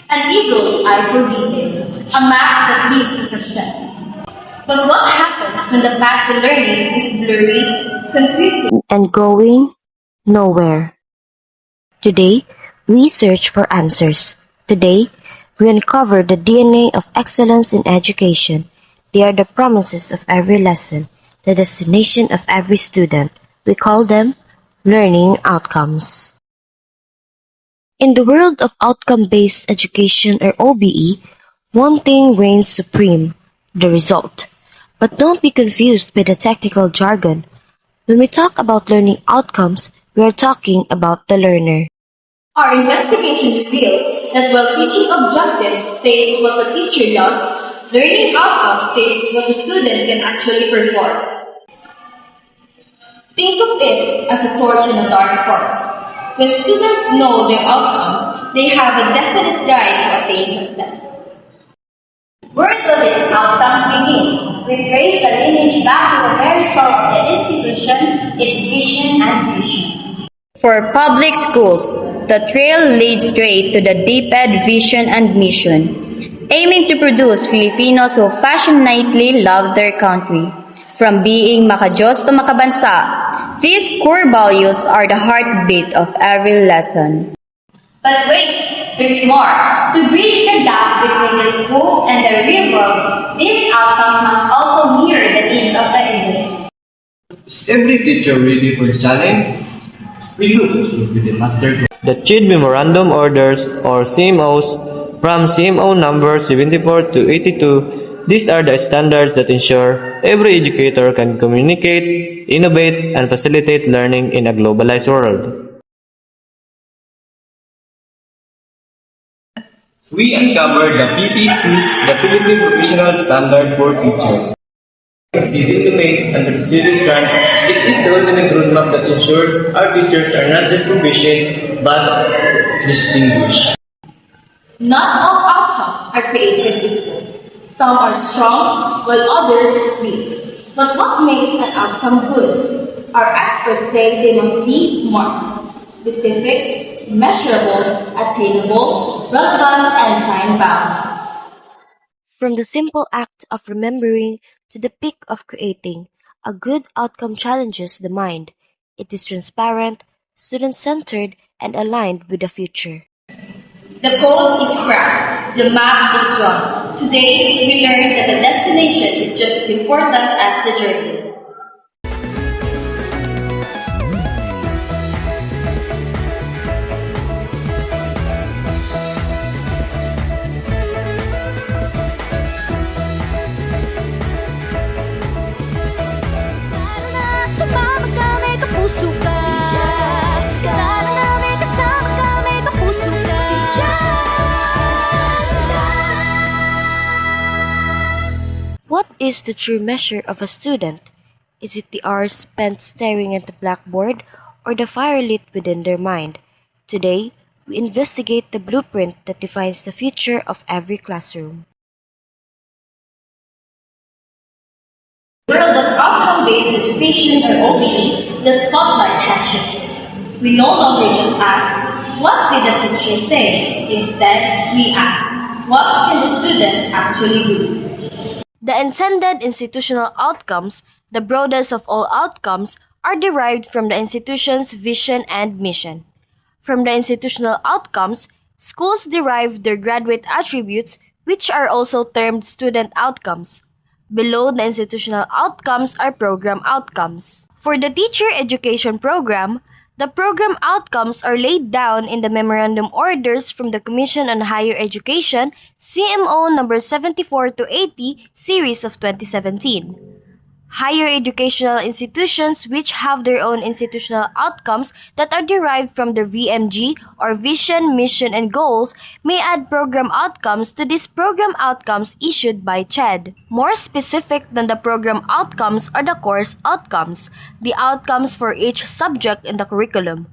An eagle's eye for detail, a map that leads to success. But what happens when the path to learning is blurry, confusing, and going nowhere? Today, we search for answers. Today, we uncover the DNA of excellence in education. They are the promises of every lesson, the destination of every student. We call them learning outcomes. In the world of outcome-based education or OBE, one thing reigns supreme: the result. But don't be confused by the technical jargon. When we talk about learning outcomes, we are talking about the learner. our investigation reveals that while teaching objectives states what the teacher does, learning outcomes states what the student can actually perform. Think of it as a torch in a dark forest. When students know their outcomes, they have a definite guide to attain success. Where do these outcomes begin? We trace the lineage back to the very soul of the institution, its vision and mission. For public schools, the trail leads straight to the DepEd vision and mission, aiming to produce Filipinos who passionately love their country. From being makajos to makabansa, these core values are the heartbeat of every lesson. But wait, there's more. To bridge the gap between the school and the real world, these outcomes must also mirror the needs of the industry. Is every teacher ready for the challenge? We look into the master code. The CHID Memorandum Orders or CMOs from CMO number 74 to 82. These are the standards that ensure every educator can communicate, innovate, and facilitate learning in a globalized world. We uncovered the PPC, the Philippine Professional Standard for Teachers. It's given to MACE under the student grant. It is the ultimate roadmap that ensures our teachers are not just proficient, but distinguished. Not all outcomes are created equal. Some are strong, while others weak. But what makes an outcome good? Our experts say they must be smart, specific, measurable, attainable, relevant, and time-bound. From the simple act of remembering to the peak of creating, a good outcome challenges the mind. It is transparent, student-centered, and aligned with the future. The code is cracked. The map is drawn. Today, we learned that the destination is just as important as the journey. Sumama ka, may kapuso ka. Si Jessica. Tara na, may kasama ka, may kapuso ka. Si Jessica. What is the true measure of a student? Is it the hours spent staring at the blackboard or the fire lit within their mind? Today, we investigate the blueprint that defines the future of every classroom. World of outcome-based education or OBE, the spotlight has shifted. We no longer just ask, what did the teacher say? Instead, we ask, what can the student actually do? The intended institutional outcomes, the broadest of all outcomes, are derived from the institution's vision and mission. From the institutional outcomes, schools derive their graduate attributes, which are also termed student outcomes. Below the institutional outcomes are program outcomes. For the teacher education program, the program outcomes are laid down in the Memorandum Orders from the Commission on Higher Education, CMO number 74 to 80, series of 2017. Higher educational institutions which have their own institutional outcomes that are derived from their VMG or vision, mission, and goals may add program outcomes to these program outcomes issued by CHED. More specific than the program outcomes are the course outcomes, the outcomes for each subject in the curriculum.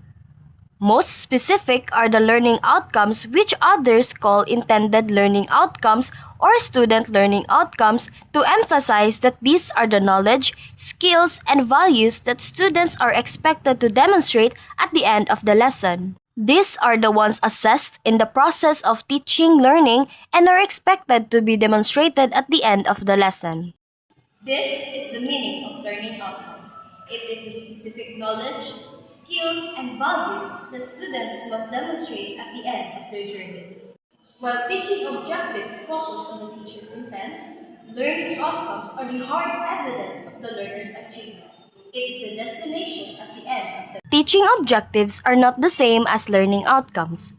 Most specific are the learning outcomes which others call intended learning outcomes or student learning outcomes to emphasize that these are the knowledge, skills, and values that students are expected to demonstrate at the end of the lesson. These are the ones assessed in the process of teaching, learning, and are expected to be demonstrated at the end of the lesson. This is the meaning of learning outcomes. It is the specific knowledge, skills, and values that students must demonstrate at the end of their journey. While teaching objectives focus on the teacher's intent, learning outcomes are the hard evidence of the learner's achievement. It is the destination at the end of the Teaching objectives are not the same as learning outcomes.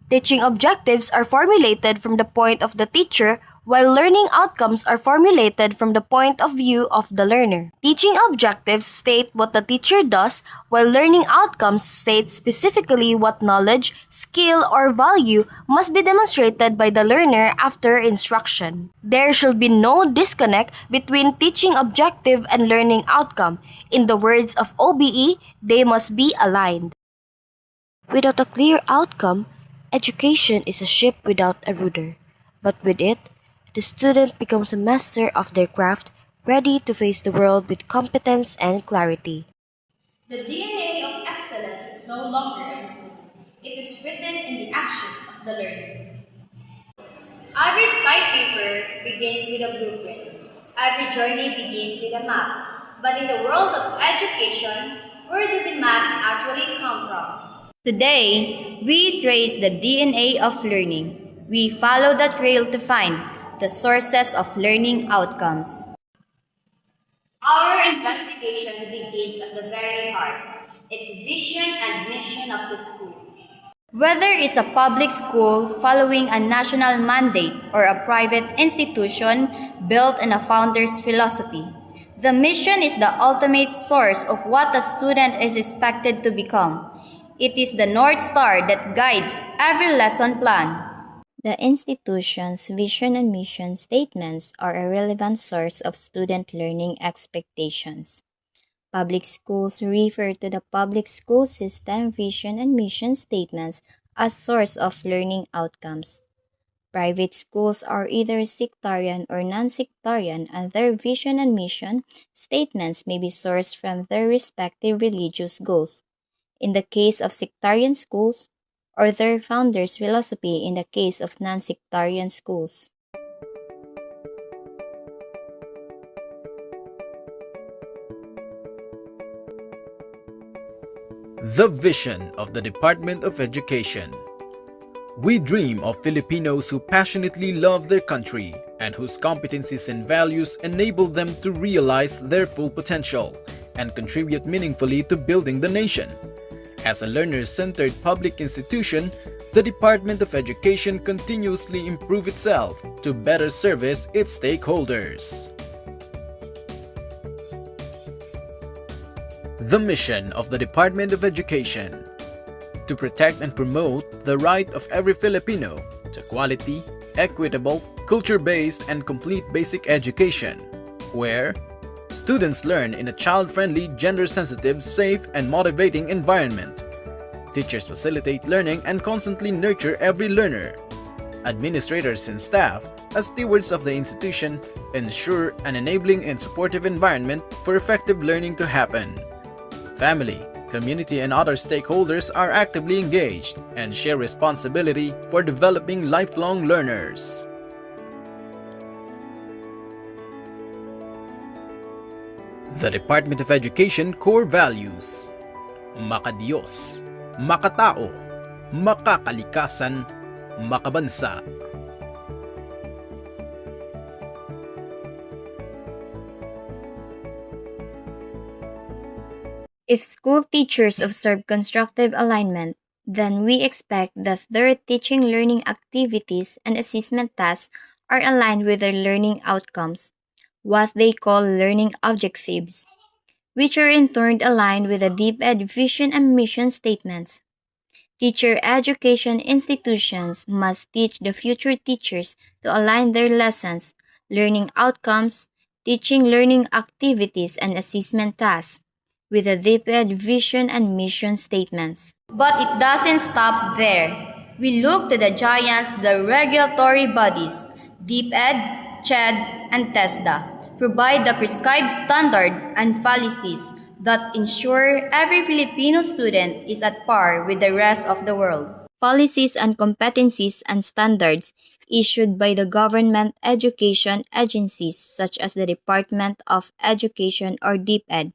Teaching objectives are formulated from the point of the teacher, while learning outcomes are formulated from the point of view of the learner. Teaching objectives state what the teacher does, while learning outcomes state specifically what knowledge, skill, or value must be demonstrated by the learner after instruction. There should be no disconnect between teaching objective and learning outcome. In the words of OBE, they must be aligned. Without a clear outcome, education is a ship without a rudder. But with it, the student becomes a master of their craft, ready to face the world with competence and clarity. The DNA of excellence is no longer a mystery. It is written in the actions of the learner. Every skyscraper begins with a blueprint. Every journey begins with a map. But in the world of education, where did the maps actually come from? Today, we trace the DNA of learning. We follow the trail to find the sources of learning outcomes. Our investigation begins at the very heart, its vision and mission of the school. Whether it's a public school following a national mandate or a private institution built on a founder's philosophy, the mission is the ultimate source of what a student is expected to become. It is the North Star that guides every lesson plan. The institution's vision and mission statements are a relevant source of student learning expectations. Public schools refer to the public school system vision and mission statements as source of learning outcomes. Private schools are either sectarian or non-sectarian, and their vision and mission statements may be sourced from their respective religious goals. In the case of sectarian schools, or their founder's philosophy in the case of non-sectarian schools. The vision of the Department of Education. We dream of Filipinos who passionately love their country and whose competencies and values enable them to realize their full potential and contribute meaningfully to building the nation. As a learner-centered public institution, the Department of Education continuously improves itself to better service its stakeholders. The mission of the Department of Education: to protect and promote the right of every Filipino to quality, equitable, culture-based, and complete basic education, where students learn in a child-friendly, gender-sensitive, safe, and motivating environment. Teachers facilitate learning and constantly nurture every learner. Administrators and staff, as stewards of the institution, ensure an enabling and supportive environment for effective learning to happen. Family, community, and other stakeholders are actively engaged and share responsibility for developing lifelong learners. The Department of Education core values: makadiyos, makatao, makakalikasan, makabansa. If school teachers observe constructive alignment, then we expect that their teaching learning activities and assessment tasks are aligned with their learning outcomes, what they call learning objectives, which are in turn aligned with the DepEd vision and mission statements. Teacher education institutions must teach the future teachers to align their lessons, learning outcomes, teaching learning activities, and assessment tasks with the DepEd vision and mission statements. But it doesn't stop there. We look to the giants, the regulatory bodies, DepEd, CHED, and TESDA, provide the prescribed standards and policies that ensure every Filipino student is at par with the rest of the world. Policies and competencies and standards issued by the government education agencies such as the Department of Education or DepEd,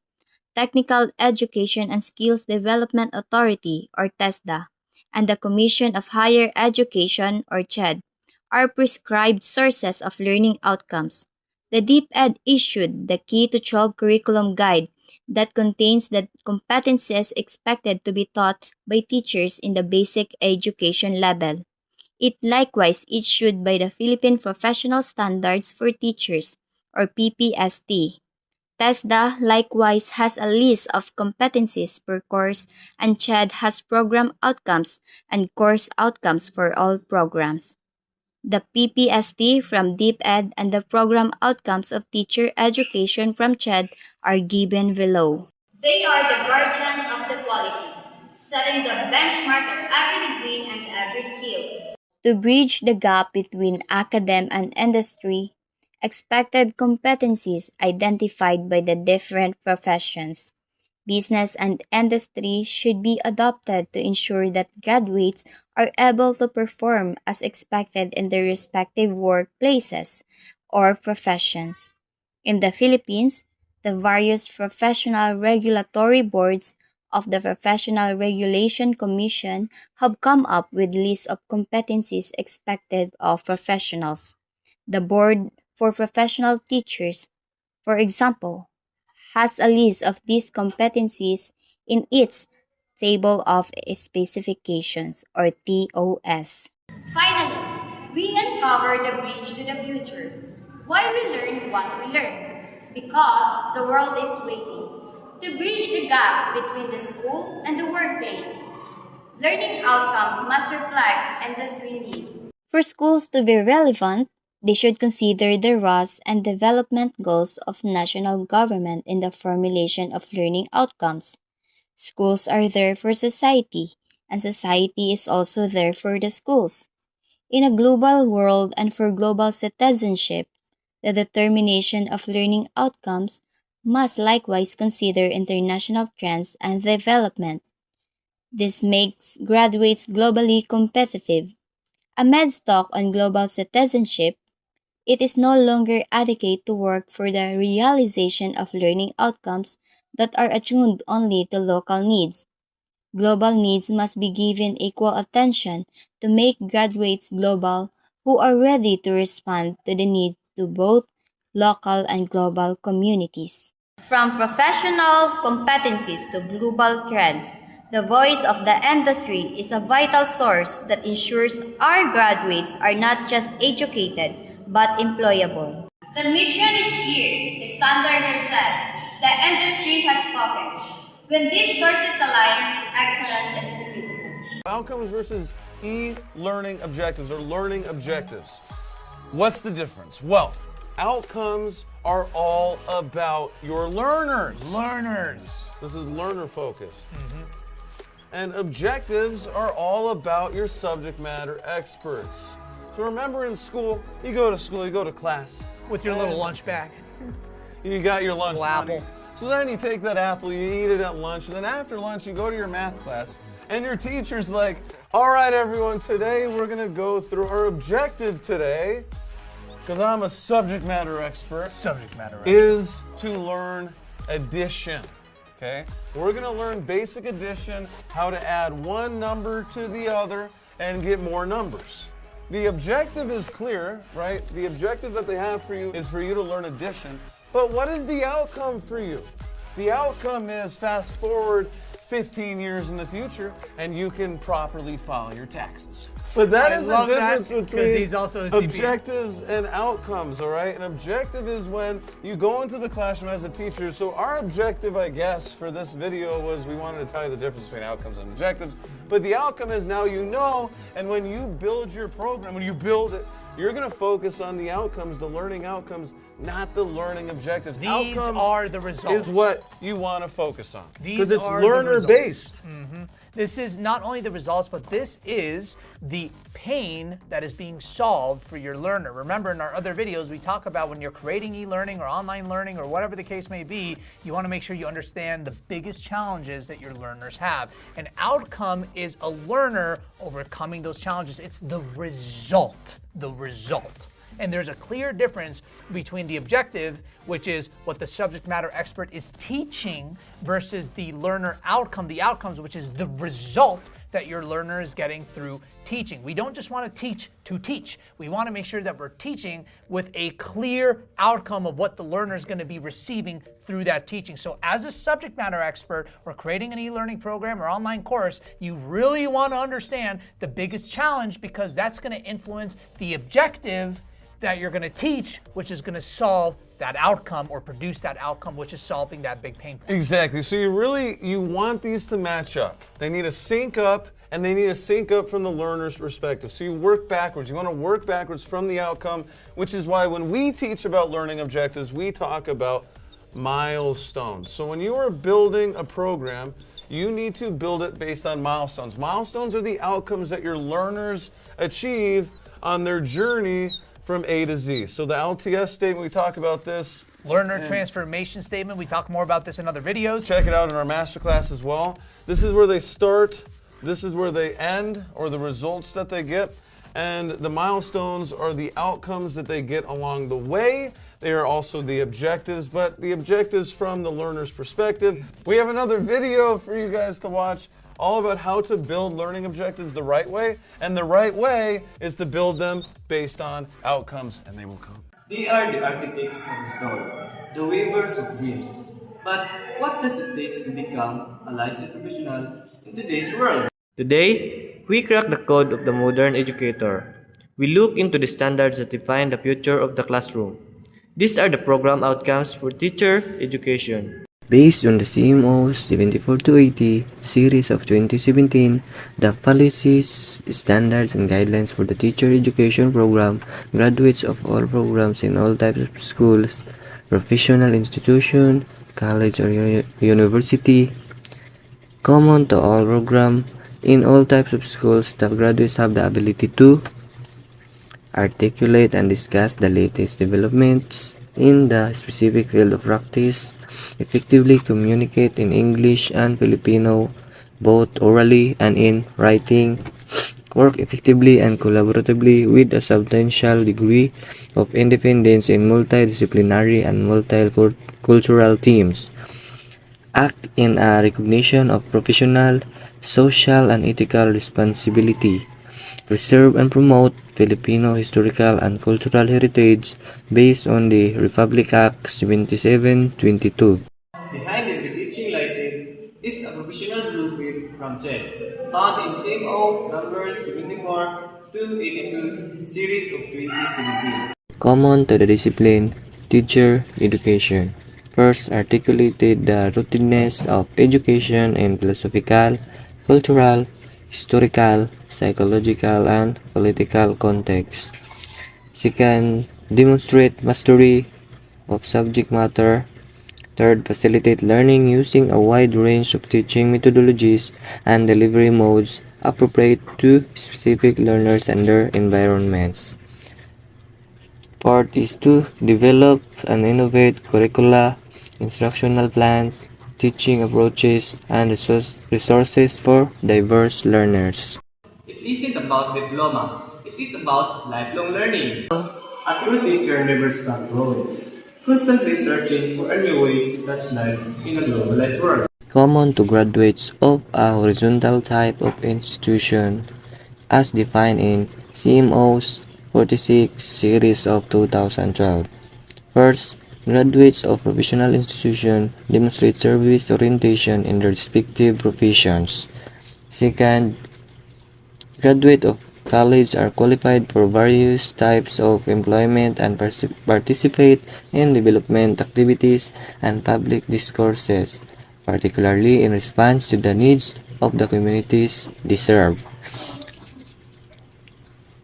Technical Education and Skills Development Authority or TESDA, and the Commission of Higher Education or CHED are prescribed sources of learning outcomes. The DepEd issued the Key to 12 curriculum guide that contains the competencies expected to be taught by teachers in the basic education level. It likewise issued by the Philippine Professional Standards for Teachers or PPST. TESDA likewise has a list of competencies per course and CHED has program outcomes and course outcomes for all programs. The PPST from DepEd and the program outcomes of teacher education from CHED are given below. They are the guardians of the quality, setting the benchmark of every degree and every skill. To bridge the gap between academe and industry, expected competencies identified by the different professions, business and industry should be adopted to ensure that graduates are able to perform as expected in their respective workplaces or professions. In the Philippines, the various professional regulatory boards of the Professional Regulation Commission have come up with lists of competencies expected of professionals. The Board for Professional Teachers, for example, has a list of these competencies in its Table of Specifications or TOS. Finally, we uncover the bridge to the future. Why we learn what we learn? Because the world is waiting. To bridge the gap between the school and the workplace, learning outcomes must reflect industry needs. For schools to be relevant, they should consider the roles and development goals of national government in the formulation of learning outcomes. Schools are there for society, and society is also there for the schools. In a global world and for global citizenship, the determination of learning outcomes must likewise consider international trends and development. This makes graduates globally competitive. Amidst talk on global citizenship, it is no longer adequate to work for the realization of learning outcomes that are attuned only to local needs. Global needs must be given equal attention to make graduates global who are ready to respond to the needs to both local and global communities. From professional competencies to global trends, the voice of the industry is a vital source that ensures our graduates are not just educated but employable. The mission is clear, the standards are set, the industry has spoken. When these sources align, excellence is achievable. Outcomes versus e-learning objectives or learning objectives. What's the difference? Well, outcomes are all about your learners. Learners. This is learner focused. And objectives are all about your subject matter experts. So remember in school, you go to class. With your little lunch bag. You got your lunch Little money. apple. So then you take that apple, you eat it at lunch, and then after lunch you go to your math class, and your teacher's like, all right everyone, today we're gonna go through our objective today, because I'm a subject matter expert, is to learn addition. Okay? We're gonna learn basic addition, how to add one number to the other and get more numbers. The objective is clear, right? The objective that they have for you is for you to learn addition. But what is the outcome for you? The outcome is fast forward 15 years in the future and you can properly file your taxes. But that is the difference between he's also a CPA. objectives and outcomes, all right? An objective is when you go into the classroom as a teacher. So our objective, I guess, for this video was we wanted to tell you the difference between outcomes and objectives. But the outcome is now you know, and when you build your program, when you build it, you're going to focus on the outcomes, the learning outcomes, not the learning objectives. These outcomes are the results. is what you want to focus on. These Because it's are the learner-based. This is not only the results, but this is the pain that is being solved for your learner. Remember, in our other videos, we talk about when you're creating e-learning or online learning or whatever the case may be, you want to make sure you understand the biggest challenges that your learners have. An outcome is a learner overcoming those challenges. It's the result. And there's a clear difference between the objective, which is what the subject matter expert is teaching, versus the learner outcome, the outcomes, which is the result that your learner is getting through teaching. We don't just want to teach. We want to make sure that we're teaching with a clear outcome of what the learner is going to be receiving through that teaching. So as a subject matter expert or creating an e-learning program or online course, you really want to understand the biggest challenge, because that's going to influence the objective that you're going to teach, which is going to solve that outcome or produce that outcome, which is solving that big pain point. Exactly. So you want these to match up. They need to sync up, and they need to sync up from the learner's perspective. So you work backwards. You want to work backwards from the outcome, which is why when we teach about learning objectives, we talk about milestones. So when you are building a program, you need to build it based on milestones. Milestones are the outcomes that your learners achieve on their journey from A to Z. So the LTS statement, we talk about this. Learner transformation statement, we talk more about this in other videos. Check it out in our masterclass as well. This is where they start, this is where they end, or the results that they get. And the milestones are the outcomes that they get along the way. They are also the objectives, but the objectives from the learner's perspective. We have another video for you guys to watch, all about how to build learning objectives the right way. And the right way is to build them based on outcomes, and they will come. They are the architects of the soul, the weavers of dreams. But what does it take to become a licensed professional in today's world? Today, we crack the code of the modern educator. We look into the standards that define the future of the classroom. These are the program outcomes for teacher education. Based on the CMO 74-80 series of 2017, the policies, standards, and guidelines for the teacher education program, graduates of all programs in all types of schools, professional institution, college or university, common to all programs in all types of schools. The graduates have the ability to articulate and discuss the latest developments in the specific field of practice, effectively communicate in English and Filipino, both orally and in writing, work effectively and collaboratively with a substantial degree of independence in multidisciplinary and multicultural teams, act in a recognition of professional, social, and ethical responsibility, preserve and promote Filipino historical and cultural heritage based on the Republic Act 7722. Behind every teaching license is a professional blueprint from CHED, found in CMO number 74-82 series of 2017. Common to the discipline, teacher education. First, articulated the routineness of education in philosophical, cultural, historical, psychological, and political contexts. Second, demonstrate mastery of subject matter. Third, facilitate learning using a wide range of teaching methodologies and delivery modes appropriate to specific learners and their environments. Fourth is to develop and innovate curricula, instructional plans, teaching approaches, and resources for diverse learners. It isn't about diploma, it is about lifelong learning. A true teacher never stops growing, constantly searching for new ways to touch lives in a globalized world. Common to graduates of a horizontal type of institution, as defined in CMO's 46 series of 2012. First, graduates of professional institutions demonstrate service orientation in their respective professions. Second, graduates of college are qualified for various types of employment and participate in development activities and public discourses, particularly in response to the needs of the communities they serve.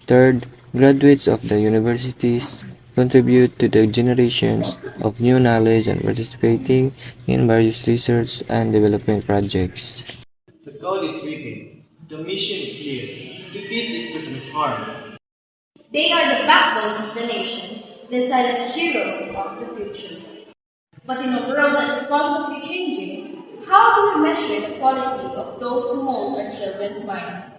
Third, graduates of the universities contribute to the generations of new knowledge and participating in various research and development projects. The code is written. The mission is clear. To teach is to transform. They are the backbone of the nation, the silent heroes of the future. But in a world that is constantly changing, how do we measure the quality of those who mold our children's minds?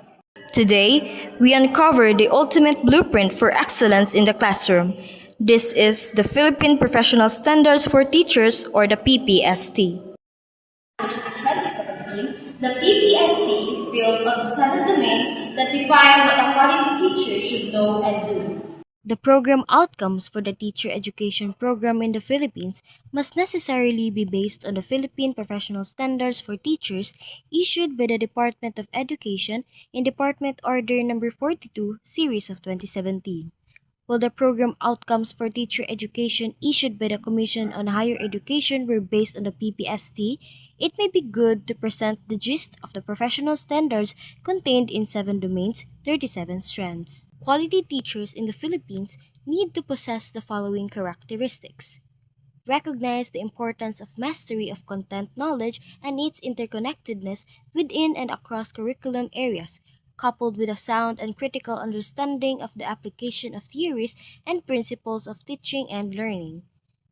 Today, we uncover the ultimate blueprint for excellence in the classroom. This is the Philippine Professional Standards for Teachers, or the PPST. In 2017, the PPST is built on 7 domains that define what a quality teacher should know and do. The program outcomes for the teacher education program in the Philippines must necessarily be based on the Philippine Professional Standards for Teachers issued by the Department of Education in Department Order No. 42, Series of 2017. While the program outcomes for teacher education issued by the Commission on Higher Education were based on the PPST, it may be good to present the gist of the professional standards contained in 7 domains, 37 strands. Quality teachers in the Philippines need to possess the following characteristics: recognize the importance of mastery of content knowledge and its interconnectedness within and across curriculum areas, coupled with a sound and critical understanding of the application of theories and principles of teaching and learning.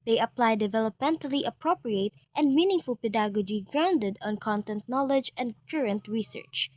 They apply developmentally appropriate and meaningful pedagogy grounded on content knowledge and current research.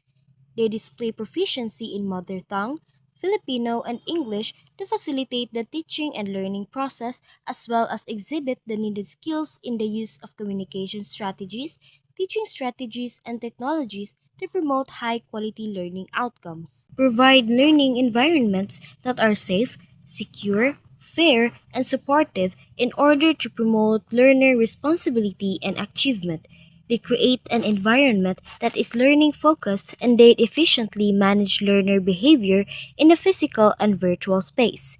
They display proficiency in mother tongue, Filipino, and English to facilitate the teaching and learning process, as well as exhibit the needed skills in the use of communication strategies, teaching strategies, and technologies to promote high-quality learning outcomes. Provide learning environments that are safe, secure, fair, and supportive in order to promote learner responsibility and achievement. They create an environment that is learning focused, and they efficiently manage learner behavior in a physical and virtual space.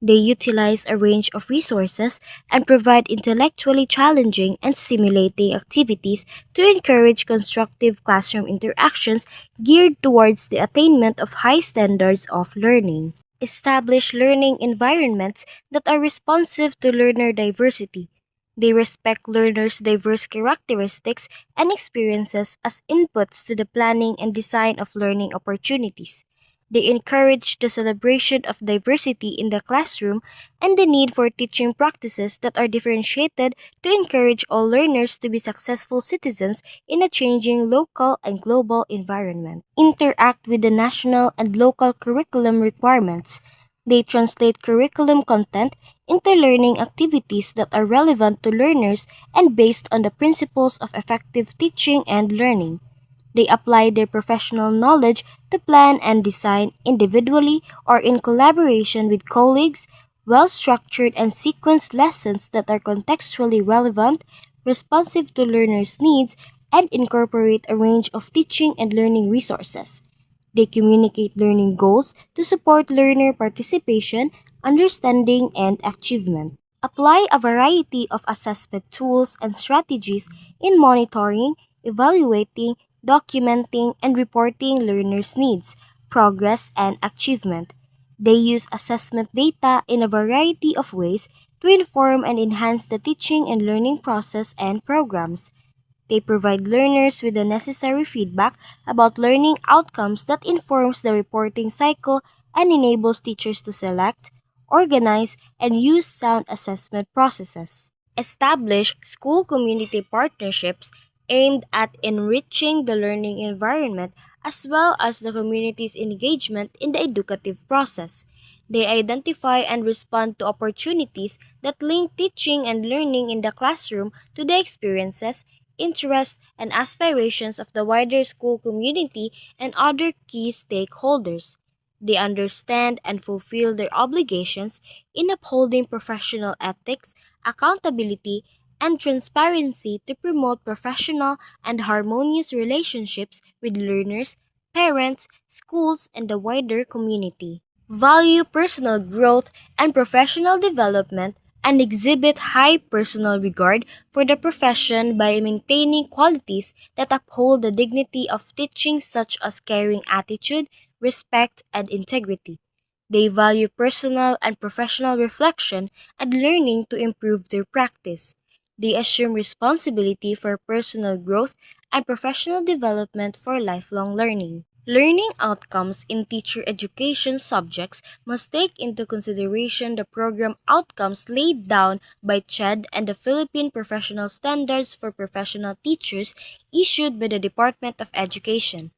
They utilize a range of resources and provide intellectually challenging and stimulating activities to encourage constructive classroom interactions geared towards the attainment of high standards of learning. Establish learning environments that are responsive to learner diversity. They respect learners' diverse characteristics and experiences as inputs to the planning and design of learning opportunities. They encourage the celebration of diversity in the classroom and the need for teaching practices that are differentiated to encourage all learners to be successful citizens in a changing local and global environment. Interact with the national and local curriculum requirements. They translate curriculum content into learning activities that are relevant to learners and based on the principles of effective teaching and learning. They apply their professional knowledge to plan and design individually or in collaboration with colleagues well-structured and sequenced lessons that are contextually relevant, responsive to learners' needs, and incorporate a range of teaching and learning resources. They communicate learning goals to support learner participation, understanding, and achievement. Apply a variety of assessment tools and strategies in monitoring, evaluating, documenting, and reporting learners' needs, progress, and achievement. They use assessment data in a variety of ways to inform and enhance the teaching and learning process and programs. They provide learners with the necessary feedback about learning outcomes that informs the reporting cycle and enables teachers to select, organize, and use sound assessment processes. Establish school community partnerships aimed at enriching the learning environment as well as the community's engagement in the educative process. They identify and respond to opportunities that link teaching and learning in the classroom to the experiences, interests, and aspirations of the wider school community and other key stakeholders. They understand and fulfill their obligations in upholding professional ethics, accountability, and transparency to promote professional and harmonious relationships with learners, parents, schools, and the wider community. Value personal growth and professional development and exhibit high personal regard for the profession by maintaining qualities that uphold the dignity of teaching, such as caring attitude, respect, and integrity. They value personal and professional reflection and learning to improve their practice. They assume responsibility for personal growth and professional development for lifelong learning. Learning outcomes in teacher education subjects must take into consideration the program outcomes laid down by CHED and the Philippine Professional Standards for Professional Teachers issued by the Department of Education.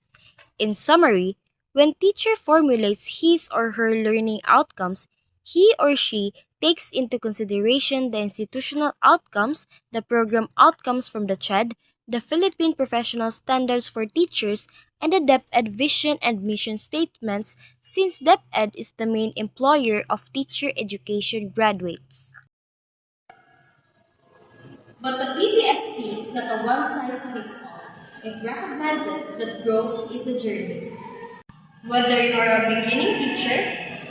In summary, when teacher formulates his or her learning outcomes, he or she takes into consideration the institutional outcomes, the program outcomes from the CHED, the Philippine Professional Standards for Teachers, and the DepEd vision and mission statements since DepEd is the main employer of teacher education graduates. But the PPST is not a one-size-fits-all. It recognizes that growth is a journey. Whether you're a beginning teacher,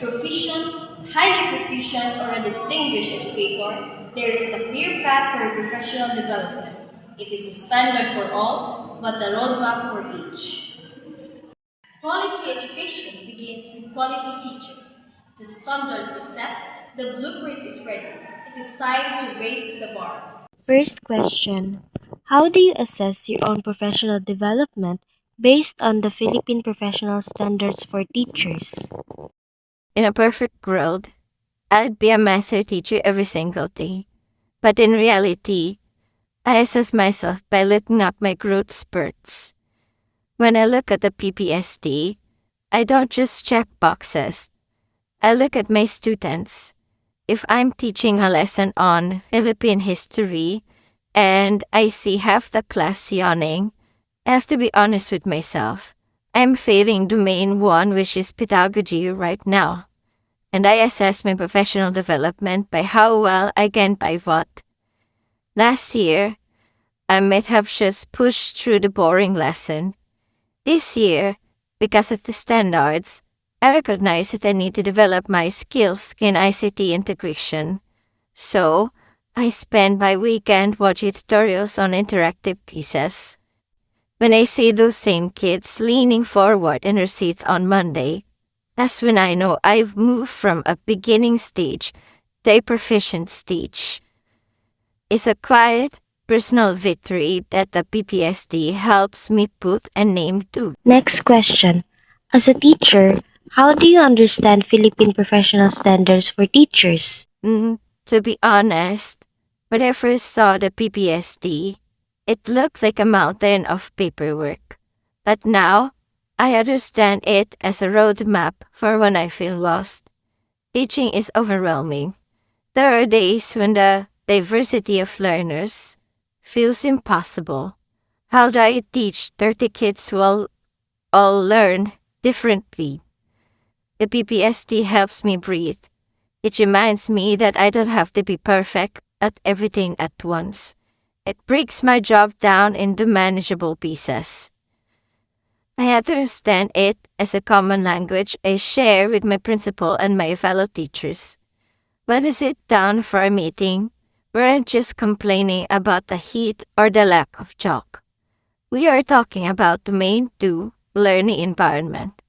proficient, highly proficient, or a distinguished educator, there is a clear path for professional development. It is a standard for all, but a roadmap for each. Quality education begins with quality teachers. The standards is set, the blueprint is ready. It is time to raise the bar. First question: how do you assess your own professional development based on the Philippine Professional Standards for Teachers? In a perfect world, I'd be a master teacher every single day. But in reality, I assess myself by looking at my growth spurts. When I look at the PPSD, I don't just check boxes. I look at my students. If I'm teaching a lesson on Philippine history and I see half the class yawning, I have to be honest with myself. I'm failing domain 1, which is pedagogy, right now. And I assess my professional development by how well I can pivot. Last year, I might have just pushed through the boring lesson. This year, because of the standards, I recognize that I need to develop my skills in ICT integration. So, I spend my weekend watching tutorials on interactive pieces. When I see those same kids leaning forward in their seats on Monday, that's when I know I've moved from a beginning stage to a proficient stage. It's a quiet, personal victory that the PPSD helps me put a name to. Next question: as a teacher, how do you understand Philippine Professional Standards for Teachers? To be honest, when I first saw the PPSD, it looked like a mountain of paperwork. But now, I understand it as a roadmap for when I feel lost. Teaching is overwhelming. There are days when the diversity of learners feels impossible. How do I teach 30 kids who all learn differently? The PPSD helps me breathe. It reminds me that I don't have to be perfect at everything at once. It breaks my job down into manageable pieces. I understand it as a common language I share with my principal and my fellow teachers. When I sit down for a meeting, we aren't just complaining about the heat or the lack of chalk. We are talking about the main 2, learning environment.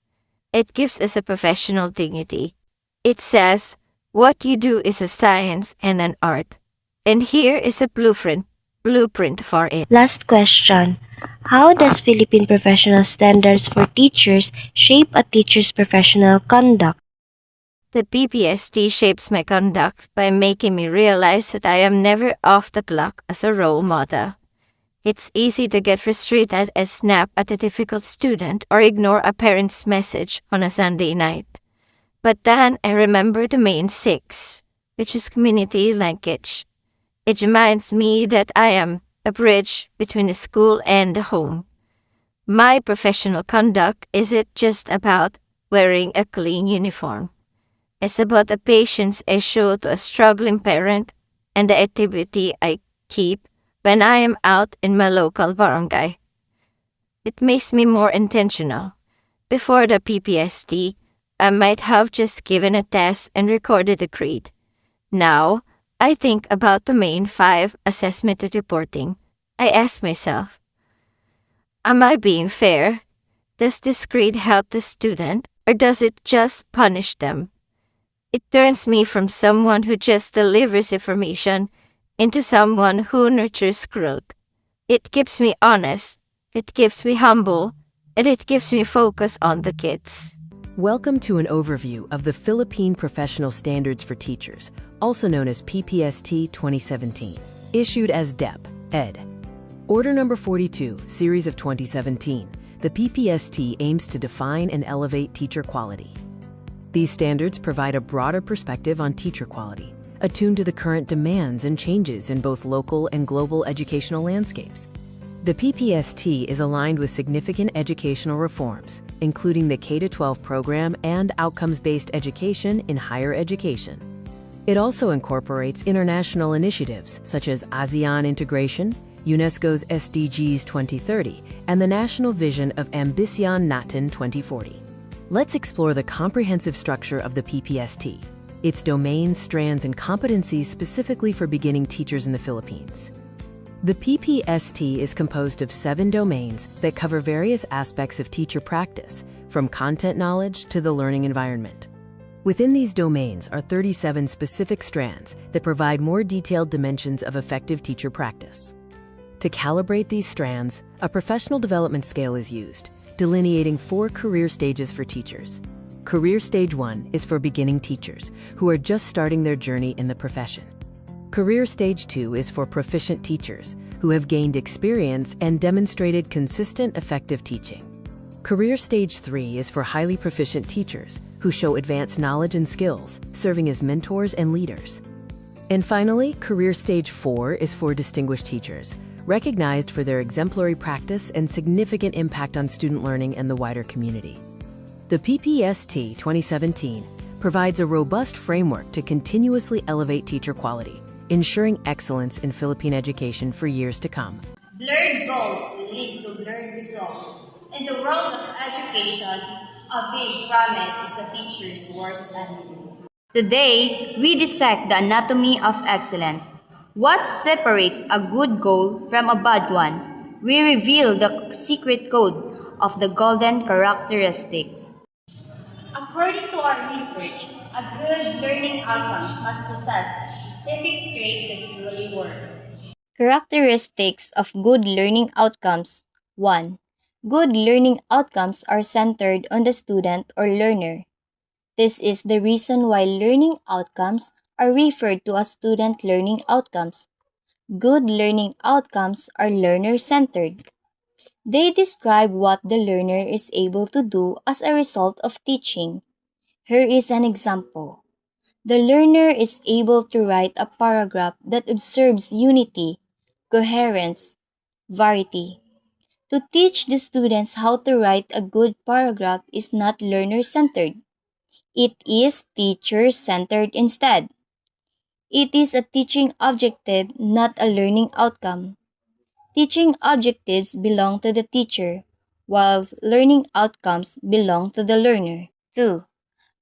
It gives us a professional dignity. It says, what you do is a science and an art. And here is a blueprint for it. Last question: how does Philippine Professional Standards for Teachers shape a teacher's professional conduct? The PPSD shapes my conduct by making me realize that I am never off the clock as a role model. It's easy to get frustrated and snap at a difficult student or ignore a parent's message on a Sunday night. But then I remember the main 6, which is community linkage. It reminds me that I am a bridge between the school and the home. My professional conduct isn't just about wearing a clean uniform. It's about the patience I show to a struggling parent and the activity I keep when I am out in my local barangay. It makes me more intentional. Before the PPSD, I might have just given a test and recorded a grade. Now, I think about the main 5 assessment and reporting. I ask myself, am I being fair? Does this grade help the student or does it just punish them? It turns me from someone who just delivers information into someone who nurtures growth. It keeps me honest, it keeps me humble, and it gives me focus on the kids. Welcome to an overview of the Philippine Professional Standards for Teachers, also known as PPST 2017, issued as DEP, Ed. Order number 42, series of 2017. The PPST aims to define and elevate teacher quality. These standards provide a broader perspective on teacher quality, attuned to the current demands and changes in both local and global educational landscapes. The PPST is aligned with significant educational reforms, including the K-12 program and outcomes-based education in higher education. It also incorporates international initiatives such as ASEAN integration, UNESCO's SDGs 2030, and the national vision of Ambisyon Natin 2040. Let's explore the comprehensive structure of the PPST, its domains, strands, and competencies specifically for beginning teachers in the Philippines. The PPST is composed of 7 domains that cover various aspects of teacher practice, from content knowledge to the learning environment. Within these domains are 37 specific strands that provide more detailed dimensions of effective teacher practice. To calibrate these strands, a professional development scale is used, delineating 4 career stages for teachers. Career Stage 1 is for beginning teachers who are just starting their journey in the profession. Career Stage 2 is for proficient teachers who have gained experience and demonstrated consistent, effective teaching. Career Stage 3 is for highly proficient teachers who show advanced knowledge and skills, serving as mentors and leaders. And finally, Career Stage 4 is for distinguished teachers, recognized for their exemplary practice and significant impact on student learning and the wider community. The PPST 2017 provides a robust framework to continuously elevate teacher quality, ensuring excellence in Philippine education for years to come. Blurred goals leads to blurred results. In the world of education, a vague promise is a teacher's worst enemy. Today, we dissect the anatomy of excellence. What separates a good goal from a bad one? We reveal the secret code of the golden characteristics. According to our research, a good learning outcomes must possess a specific trait that truly work. Characteristics of good learning outcomes. 1. Good learning outcomes are centered on the student or learner. This is the reason why learning outcomes are referred to as student learning outcomes. Good learning outcomes are learner-centered. They describe what the learner is able to do as a result of teaching. Here is an example. The learner is able to write a paragraph that observes unity, coherence, variety. To teach the students how to write a good paragraph is not learner-centered. It is teacher-centered instead. It is a teaching objective, not a learning outcome. Teaching objectives belong to the teacher, while learning outcomes belong to the learner. 2.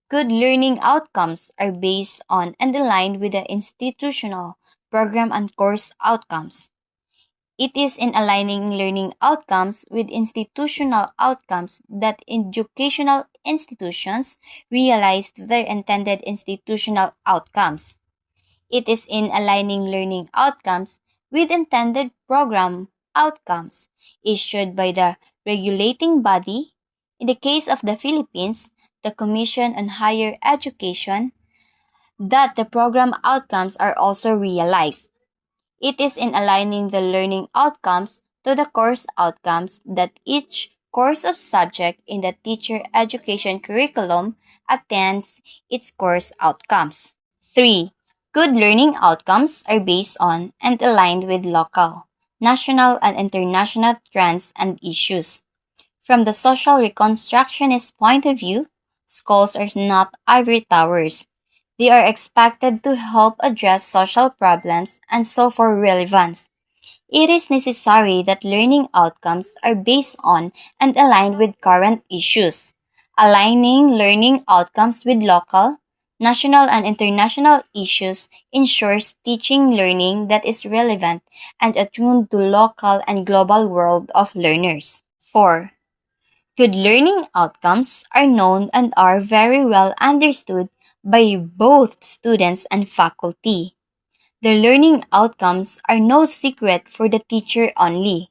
Good learning outcomes are based on and aligned with the institutional, program, and course outcomes. It is in aligning learning outcomes with institutional outcomes that educational institutions realize their intended institutional outcomes. It is in aligning learning outcomes with intended program outcomes issued by the regulating body, in the case of the Philippines, the Commission on Higher Education, that the program outcomes are also realized. It is in aligning the learning outcomes to the course outcomes that each course of subject in the teacher education curriculum attains its course outcomes. 3. Good learning outcomes are based on and aligned with local, national, and international trends and issues. From the social reconstructionist point of view, schools are not ivory towers. They are expected to help address social problems and so for relevance. It is necessary that learning outcomes are based on and aligned with current issues. Aligning learning outcomes with local, national, and international issues ensures teaching learning that is relevant and attuned to local and global world of learners. 4. Good learning outcomes are known and are very well understood by both students and faculty. The learning outcomes are no secret for the teacher only.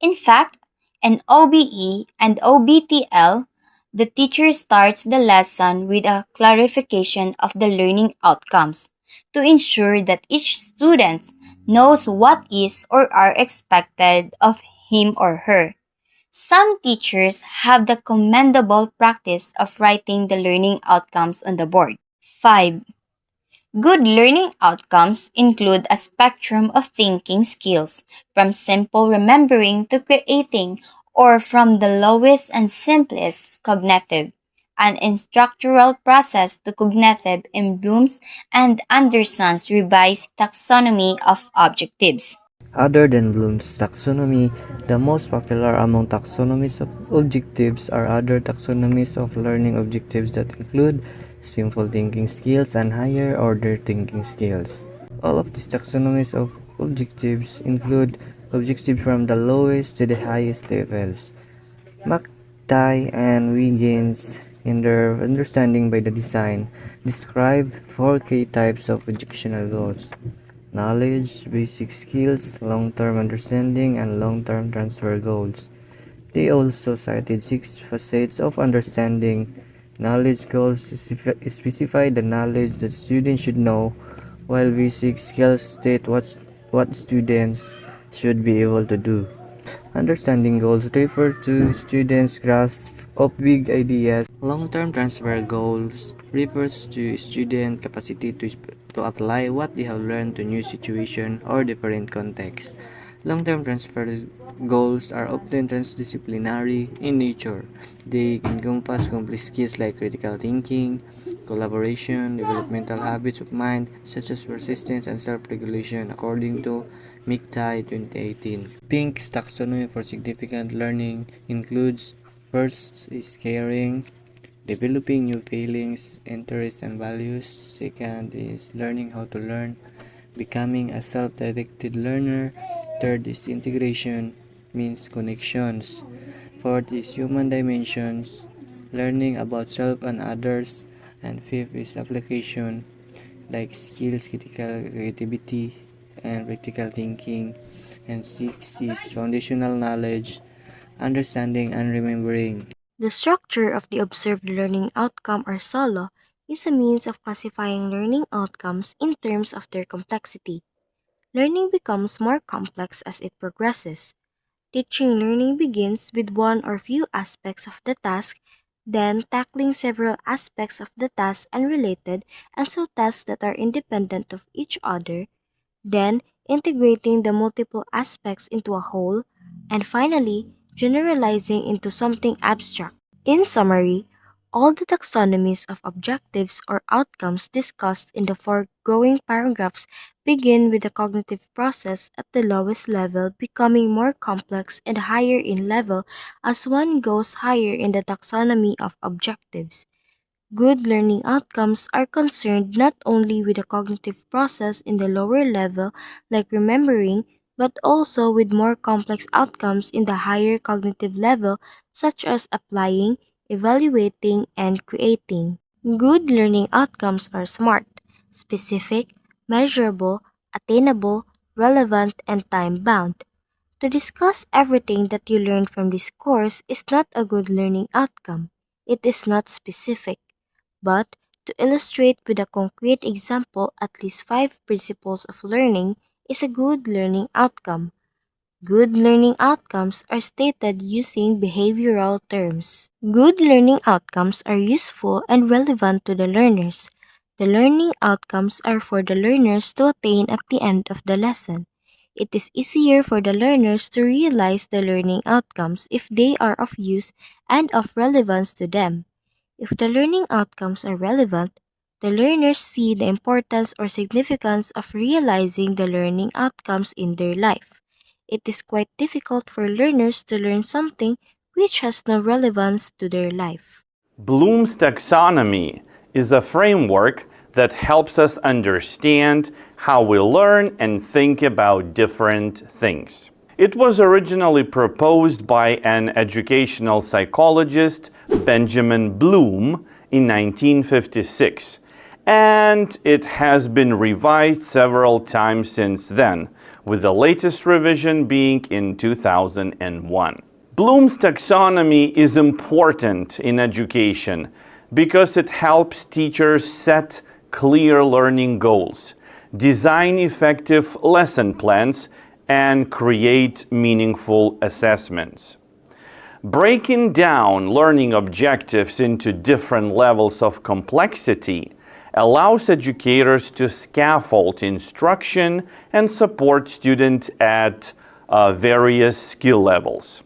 In fact, In OBE and OBTL, the teacher starts the lesson with a clarification of the learning outcomes to ensure that each student knows what is or are expected of him or her. Some teachers have the commendable practice of writing the learning outcomes on the board. 5. Good learning outcomes include a spectrum of thinking skills, from simple remembering to creating, or from the lowest and simplest cognitive, an instructional process to cognitive in Bloom's and Anderson's revised taxonomy of objectives. Other than Bloom's taxonomy, the most popular among taxonomies of objectives are other taxonomies of learning objectives that include simple thinking skills and higher order thinking skills. All of these taxonomies of objectives include objectives from the lowest to the highest levels. McTighe and Wiggins, in their Understanding by the Design, describe 4 key types of educational goals: knowledge, basic skills, long-term understanding, and long-term transfer goals. They also cited 6 facets of understanding. Knowledge goals specify the knowledge that students should know, while basic skills state what students should be able to do. Understanding goals refer to students' grasp of big ideas. Long-term transfer goals refers to student capacity to apply what they have learned to new situation or different contexts. Long-term transfer goals are often transdisciplinary in nature. They encompass complex skills like critical thinking, collaboration, developmental habits of mind such as persistence and self-regulation, according to McTighe 2018. Pink's taxonomy for significant learning includes: first is caring, developing new feelings, interests, and values. Second is learning how to learn, becoming a self-directed learner. Third is integration, means connections. Fourth is human dimensions, learning about self and others. And fifth is application, like skills, critical creativity, and practical thinking. And sixth is foundational knowledge, understanding and remembering. The structure of the observed learning outcome or SOLO is a means of classifying learning outcomes in terms of their complexity. Learning becomes more complex as it progresses. Teaching learning begins with one or few aspects of the task, then tackling several aspects of the task unrelated and so tasks that are independent of each other, then integrating the multiple aspects into a whole, and finally, generalizing into something abstract. In summary, all the taxonomies of objectives or outcomes discussed in the foregoing paragraphs begin with the cognitive process at the lowest level becoming more complex and higher in level as one goes higher in the taxonomy of objectives. Good learning outcomes are concerned not only with the cognitive process in the lower level, like remembering, but also with more complex outcomes in the higher cognitive level, such as applying, evaluating, and creating. Good learning outcomes are SMART: specific, measurable, attainable, relevant, and time-bound. To discuss everything that you learned from this course is not a good learning outcome. It is not specific. But to illustrate with a concrete example at least 5 principles of learning is a good learning outcome. Good learning outcomes are stated using behavioral terms. Good learning outcomes are useful and relevant to the learners. The learning outcomes are for the learners to attain at the end of the lesson. It is easier for the learners to realize the learning outcomes if they are of use and of relevance to them. If the learning outcomes are relevant, the learners see the importance or significance of realizing the learning outcomes in their life. It is quite difficult for learners to learn something which has no relevance to their life. Bloom's taxonomy is a framework that helps us understand how we learn and think about different things. It was originally proposed by an educational psychologist, Benjamin Bloom, in 1956, and it has been revised several times since then, with the latest revision being in 2001. Bloom's taxonomy is important in education because it helps teachers set clear learning goals, design effective lesson plans, and create meaningful assessments. Breaking down learning objectives into different levels of complexity allows educators to scaffold instruction and support students at various skill levels.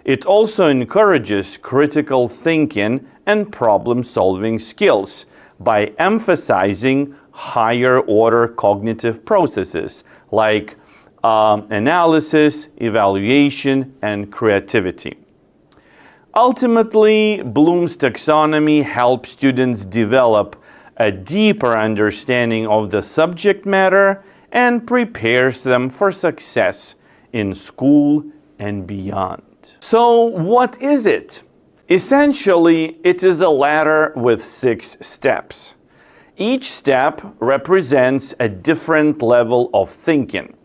It also encourages critical thinking and problem-solving skills by emphasizing higher-order cognitive processes like analysis, evaluation, and creativity. Ultimately, Bloom's taxonomy helps students develop a deeper understanding of the subject matter and prepares them for success in school and beyond. So, what is it? Essentially, it is a ladder with 6 steps. Each step represents a different level of thinking.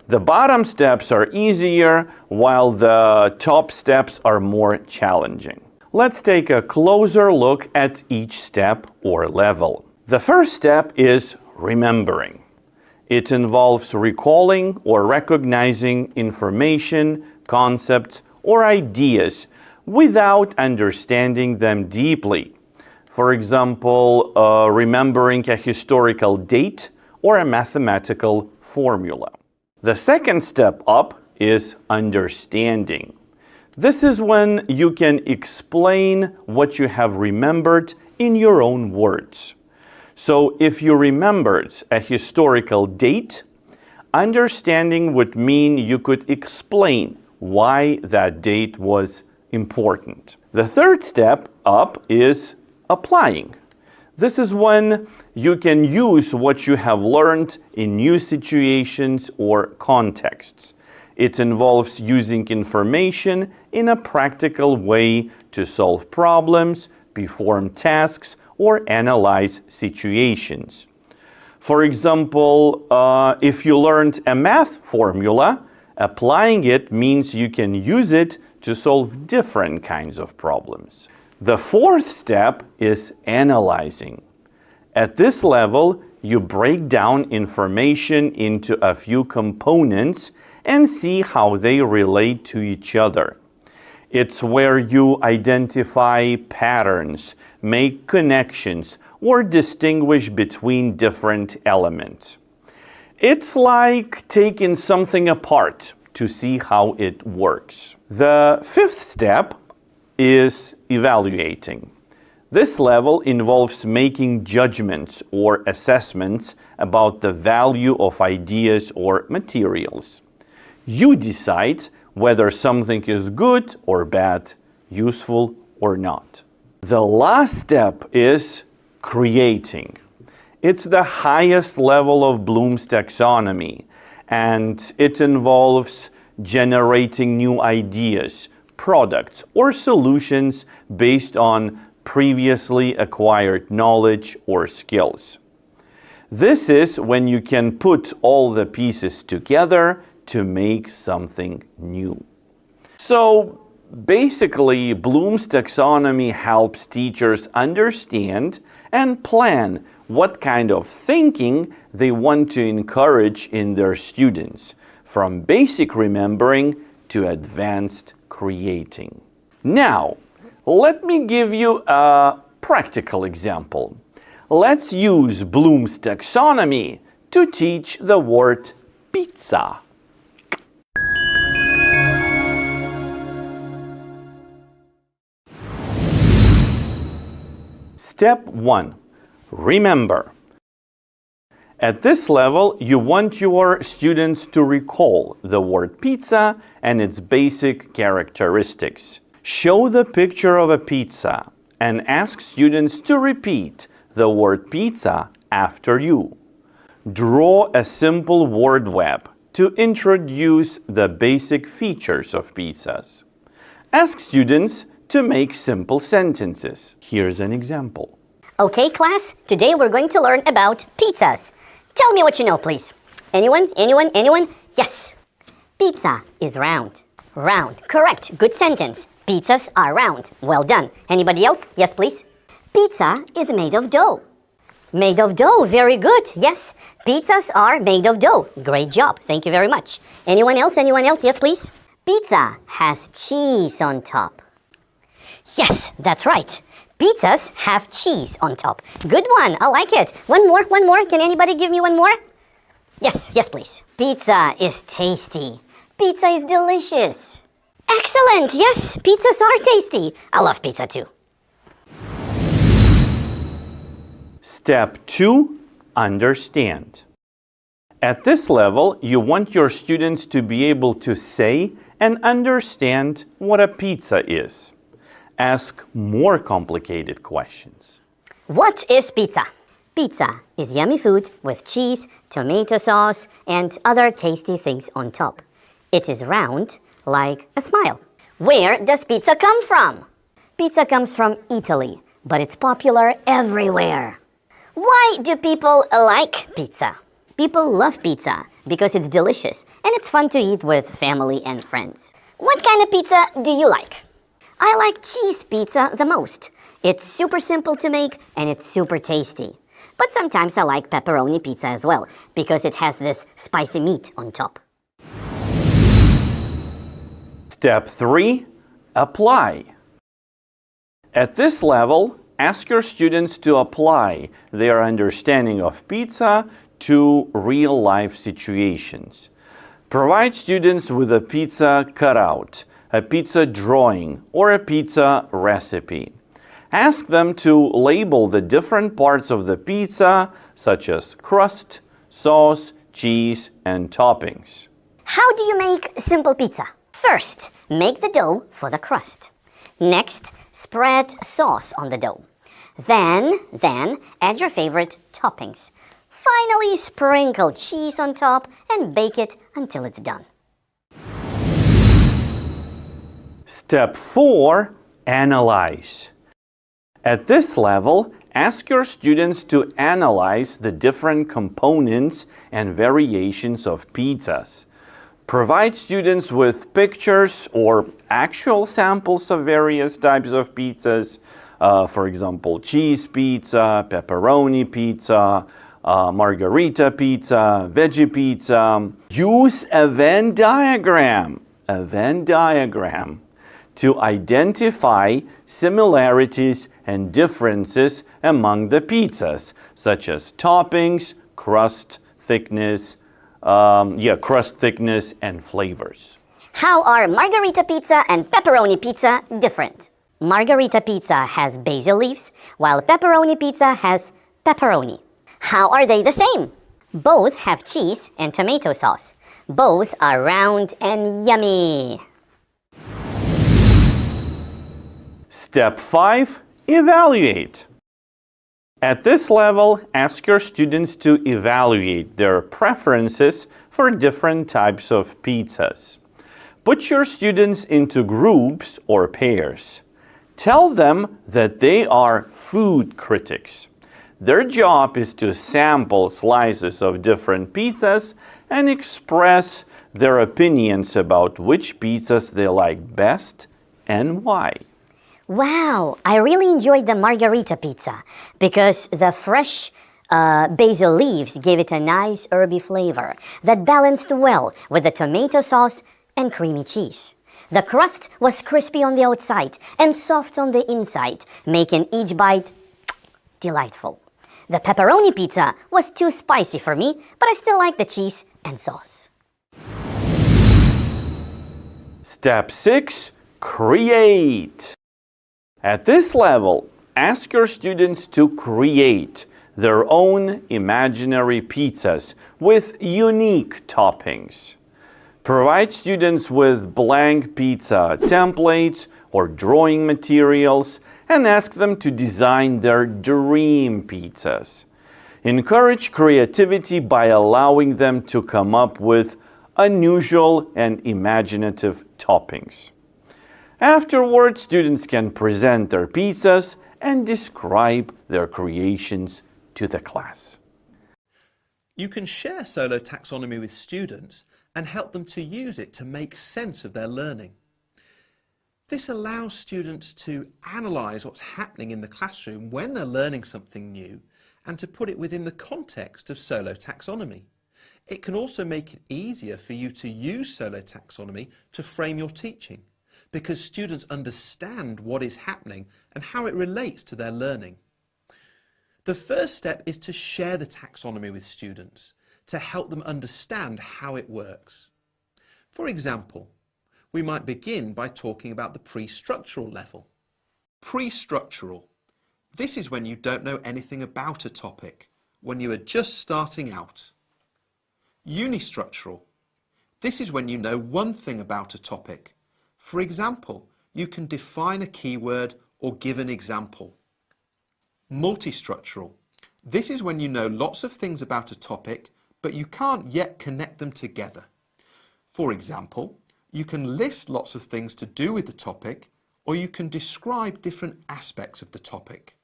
The bottom steps are easier, while the top steps are more challenging. Let's take a closer look at each step or level. The first step is remembering. It involves recalling or recognizing information, concepts, or ideas without understanding them deeply. For example, remembering a historical date or a mathematical formula. The second step up is understanding. This is when you can explain what you have remembered in your own words. So if you remembered a historical date, understanding would mean you could explain why that date was important. The third step up is applying. This is when you can use what you have learned in new situations or contexts. It involves using information in a practical way to solve problems, perform tasks, or analyze situations. For example, if you learned a math formula, applying it means you can use it to solve different kinds of problems. The fourth step is analyzing. At this level, you break down information into a few components and see how they relate to each other. It's where you identify patterns, make connections, or distinguish between different elements. It's like taking something apart to see how it works. The fifth step is evaluating. This level involves making judgments or assessments about the value of ideas or materials. You decide whether something is good or bad, useful or not. The last step is creating. It's the highest level of Bloom's taxonomy, and it involves generating new ideas, products, or solutions based on previously acquired knowledge or skills. This is when you can put all the pieces together to make something new. So basically, Bloom's taxonomy helps teachers understand and plan what kind of thinking they want to encourage in their students, from basic remembering to advanced creating. Now, let me give you a practical example. Let's use Bloom's taxonomy to teach the word pizza. Step 1. Remember. At this level, you want your students to recall the word pizza and its basic characteristics. Show the picture of a pizza and ask students to repeat the word pizza after you. Draw a simple word web to introduce the basic features of pizzas. Ask students to make simple sentences. Here's an example. Okay, class, today we're going to learn about pizzas. Tell me what you know, please. Anyone? Anyone? Anyone? Yes. Pizza is round. Round. Correct. Good sentence. Pizzas are round. Well done. Anybody else? Yes, please. Pizza is made of dough. Made of dough. Very good. Yes. Pizzas are made of dough. Great job. Thank you very much. Anyone else? Anyone else? Yes, please. Pizza has cheese on top. Yes, that's right. Pizzas have cheese on top. Good one. I like it. One more. Can anybody give me one more? Yes, please. Pizza is tasty. Pizza is delicious. Excellent. Yes, pizzas are tasty. I love pizza too. Step 2. Understand. At this level, you want your students to be able to say and understand what a pizza is. Ask more complicated questions. What is pizza? Pizza is yummy food with cheese, tomato sauce, and other tasty things on top. It is round, like a smile. Where does pizza come from? Pizza comes from Italy, but it's popular everywhere. Why do people like pizza? People love pizza because it's delicious and it's fun to eat with family and friends. What kind of pizza do you like? I like cheese pizza the most. It's super simple to make and it's super tasty. But sometimes I like pepperoni pizza as well because it has this spicy meat on top. Step 3. Apply. At this level, ask your students to apply their understanding of pizza to real-life situations. Provide students with a pizza cutout, a pizza drawing, or a pizza recipe. Ask them to label the different parts of the pizza, such as crust, sauce, cheese, and toppings. How do you make simple pizza? First, make the dough for the crust. Next, spread sauce on the dough. Then add your favorite toppings. Finally, sprinkle cheese on top and bake it until it's done. Step 4. Analyze. At this level, ask your students to analyze the different components and variations of pizzas. Provide students with pictures or actual samples of various types of pizzas. For example, cheese pizza, pepperoni pizza, margarita pizza, veggie pizza. Use a Venn diagram to identify similarities and differences among the pizzas, such as toppings, crust thickness, and flavors. How are margarita pizza and pepperoni pizza different? Margarita pizza has basil leaves, while pepperoni pizza has pepperoni. How are they the same? Both have cheese and tomato sauce. Both are round and yummy. Step 5. Evaluate. At this level, ask your students to evaluate their preferences for different types of pizzas. Put your students into groups or pairs. Tell them that they are food critics. Their job is to sample slices of different pizzas and express their opinions about which pizzas they like best and why. Wow, I really enjoyed the margarita pizza because the fresh basil leaves gave it a nice herby flavor that balanced well with the tomato sauce and creamy cheese. The crust was crispy on the outside and soft on the inside, making each bite delightful. The pepperoni pizza was too spicy for me, but I still like the cheese and sauce. Step 6. Create. At this level, ask your students to create their own imaginary pizzas with unique toppings. Provide students with blank pizza templates or drawing materials and ask them to design their dream pizzas. Encourage creativity by allowing them to come up with unusual and imaginative toppings. Afterwards, students can present their pizzas and describe their creations to the class. You can share Solo Taxonomy with students and help them to use it to make sense of their learning. This allows students to analyse what's happening in the classroom when they're learning something new and to put it within the context of Solo Taxonomy. It can also make it easier for you to use Solo Taxonomy to frame your teaching, because students understand what is happening and how it relates to their learning. The first step is to share the taxonomy with students to help them understand how it works. For example, we might begin by talking about the pre-structural level. Pre-structural. This is when you don't know anything about a topic, when you are just starting out. Unistructural. This is when you know one thing about a topic. For example, you can define a keyword or give an example. Multistructural. This is when you know lots of things about a topic, but you can't yet connect them together. For example, you can list lots of things to do with the topic, or you can describe different aspects of the topic.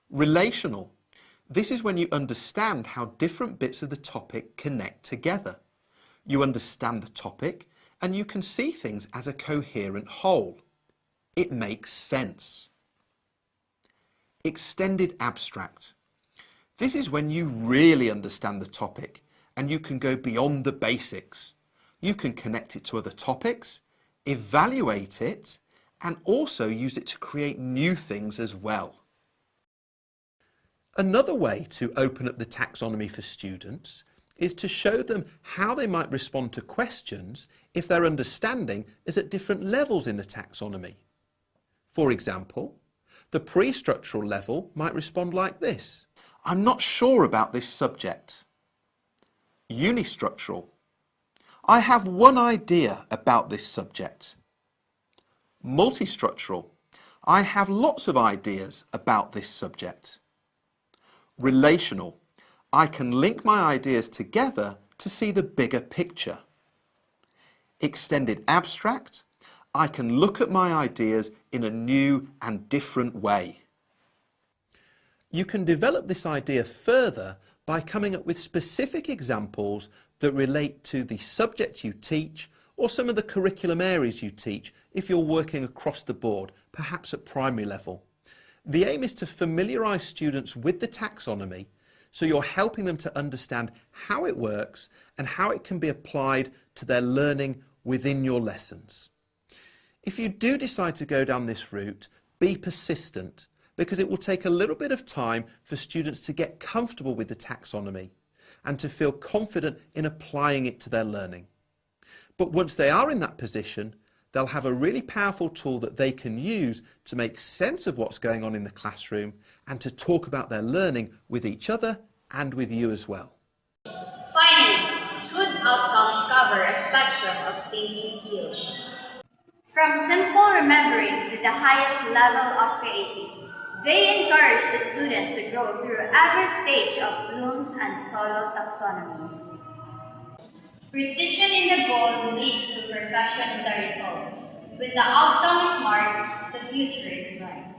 Relational. This is when you understand how different bits of the topic connect together. You understand the topic and you can see things as a coherent whole. It makes sense. Extended abstract. This is when you really understand the topic and you can go beyond the basics. You can connect it to other topics, evaluate it, and also use it to create new things as well. Another way to open up the taxonomy for students is to show them how they might respond to questions if their understanding is at different levels in the taxonomy. For example, the pre-structural level might respond like this: I'm not sure about this subject. Unistructural. I have one idea about this subject. Multistructural. I have lots of ideas about this subject. Relational. I can link my ideas together to see the bigger picture. Extended abstract. I can look at my ideas in a new and different way. You can develop this idea further by coming up with specific examples that relate to the subject you teach or some of the curriculum areas you teach if you're working across the board, perhaps at primary level. The aim is to familiarise students with the taxonomy so you're helping them to understand how it works and how it can be applied to their learning within your lessons. If you do decide to go down this route, be persistent, because it will take a little bit of time for students to get comfortable with the taxonomy and to feel confident in applying it to their learning. But once they are in that position, they'll have a really powerful tool that they can use to make sense of what's going on in the classroom and to talk about their learning with each other and with you as well. Finally, good outcomes cover a spectrum of thinking skills. From simple remembering to the highest level of creating, they encourage the students to grow through every stage of Bloom's and Solo taxonomies. Precision in the goal leads to perfection in the result. When the outcome is marked, the future is bright.